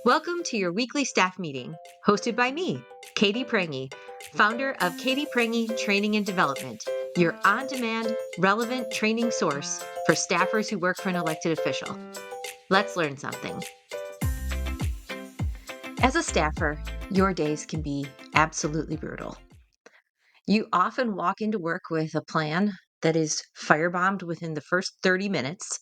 Welcome to your weekly staff meeting, hosted by me, Katy Prange, founder of Katy Prange Training and Development, your on-demand, relevant training source for staffers who work for an elected official. Let's learn something. As a staffer, your days can be absolutely brutal. You often walk into work with a plan that is firebombed within the first 30 minutes,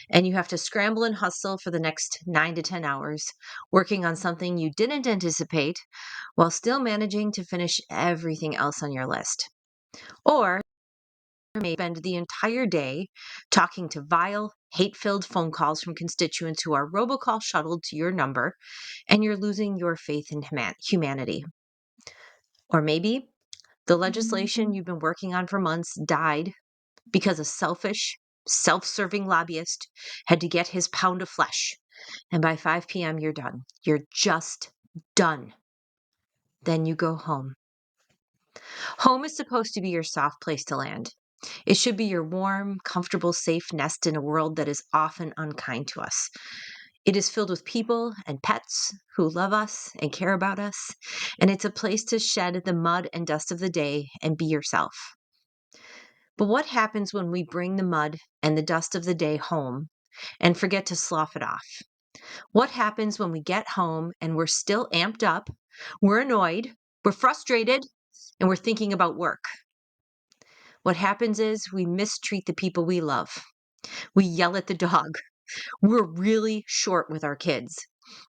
and you have to scramble and hustle for the next 9 to 10 hours, working on something you didn't anticipate while still managing to finish everything else on your list. Or you may spend the entire day talking to vile, hate-filled phone calls from constituents who are robocall shuttled to your number, and you're losing your faith in humanity. Or maybe the legislation you've been working on for months died because a selfish, self-serving lobbyist had to get his pound of flesh. And by 5 p.m., you're done. You're just done. Then you go home. Home is supposed to be your soft place to land. It should be your warm, comfortable, safe nest in a world that is often unkind to us. It is filled with people and pets who love us and care about us, and it's a place to shed the mud and dust of the day and be yourself. But what happens when we bring the mud and the dust of the day home and forget to slough it off? What happens when we get home and we're still amped up, we're annoyed, we're frustrated, and we're thinking about work? What happens is we mistreat the people we love. We yell at the dog. We're really short with our kids.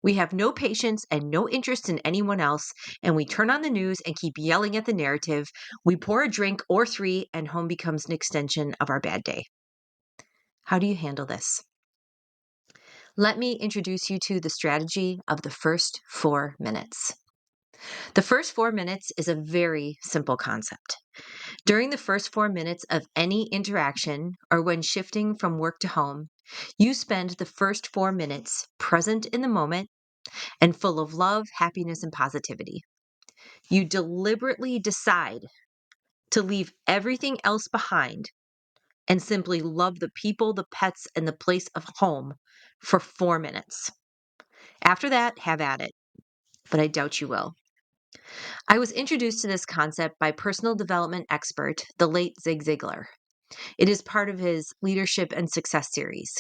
We have no patience and no interest in anyone else, and we turn on the news and keep yelling at the narrative. We pour a drink or three, and home becomes an extension of our bad day. How do you handle this? Let me introduce you to the strategy of the first 4 minutes. The first 4 minutes is a very simple concept. During the first 4 minutes of any interaction or when shifting from work to home, you spend the first 4 minutes present in the moment and full of love, happiness, and positivity. You deliberately decide to leave everything else behind and simply love the people, the pets, and the place of home for 4 minutes. After that, have at it, but I doubt you will. I was introduced to this concept by personal development expert, the late Zig Ziglar. It is part of his Leadership and Success series,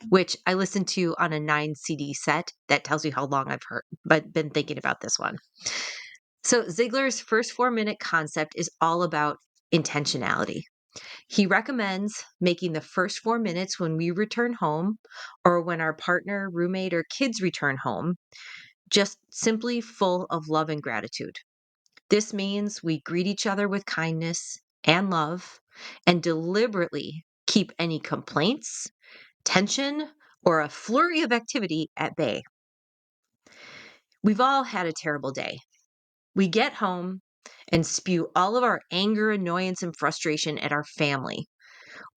which I listened to on a 9 CD set. That tells you how long I've been thinking about this one. So Ziglar's first 4 minute concept is all about intentionality. He recommends making the first 4 minutes when we return home or when our partner, roommate, or kids return home just simply full of love and gratitude. This means we greet each other with kindness and love and deliberately keep any complaints, tension, or a flurry of activity at bay. We've all had a terrible day. We get home and spew all of our anger, annoyance, and frustration at our family.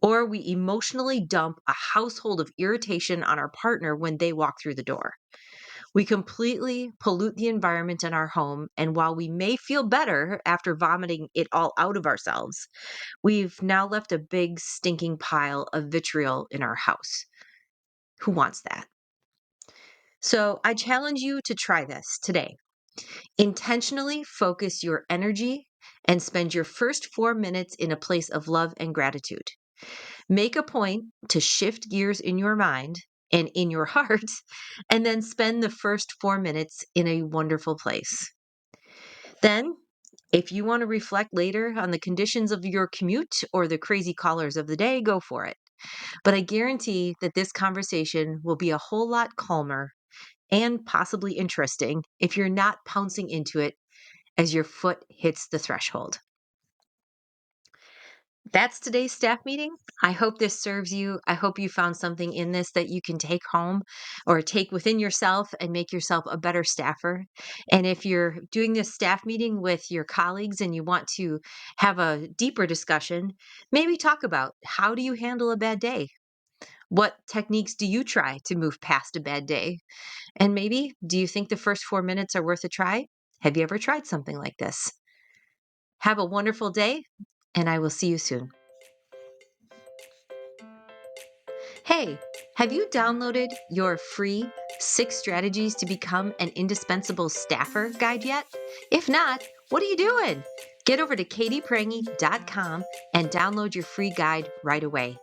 Or we emotionally dump a household of irritation on our partner when they walk through the door. We completely pollute the environment in our home, and while we may feel better after vomiting it all out of ourselves, we've now left a big stinking pile of vitriol in our house. Who wants that? So I challenge you to try this today. Intentionally focus your energy and spend your first 4 minutes in a place of love and gratitude. Make a point to shift gears in your mind and in your heart, and then spend the first 4 minutes in a wonderful place. Then, if you want to reflect later on the conditions of your commute or the crazy callers of the day, go for it. But I guarantee that this conversation will be a whole lot calmer and possibly interesting if you're not pouncing into it as your foot hits the threshold. That's today's staff meeting. I hope this serves you. I hope you found something in this that you can take home or take within yourself and make yourself a better staffer. And if you're doing this staff meeting with your colleagues and you want to have a deeper discussion, maybe talk about how do you handle a bad day? What techniques do you try to move past a bad day? And maybe, do you think the first 4 minutes are worth a try? Have you ever tried something like this? Have a wonderful day, and I will see you soon. Hey, have you downloaded your free Six Strategies to Become an Indispensable Staffer guide yet? If not, what are you doing? Get over to katyprange.com and download your free guide right away.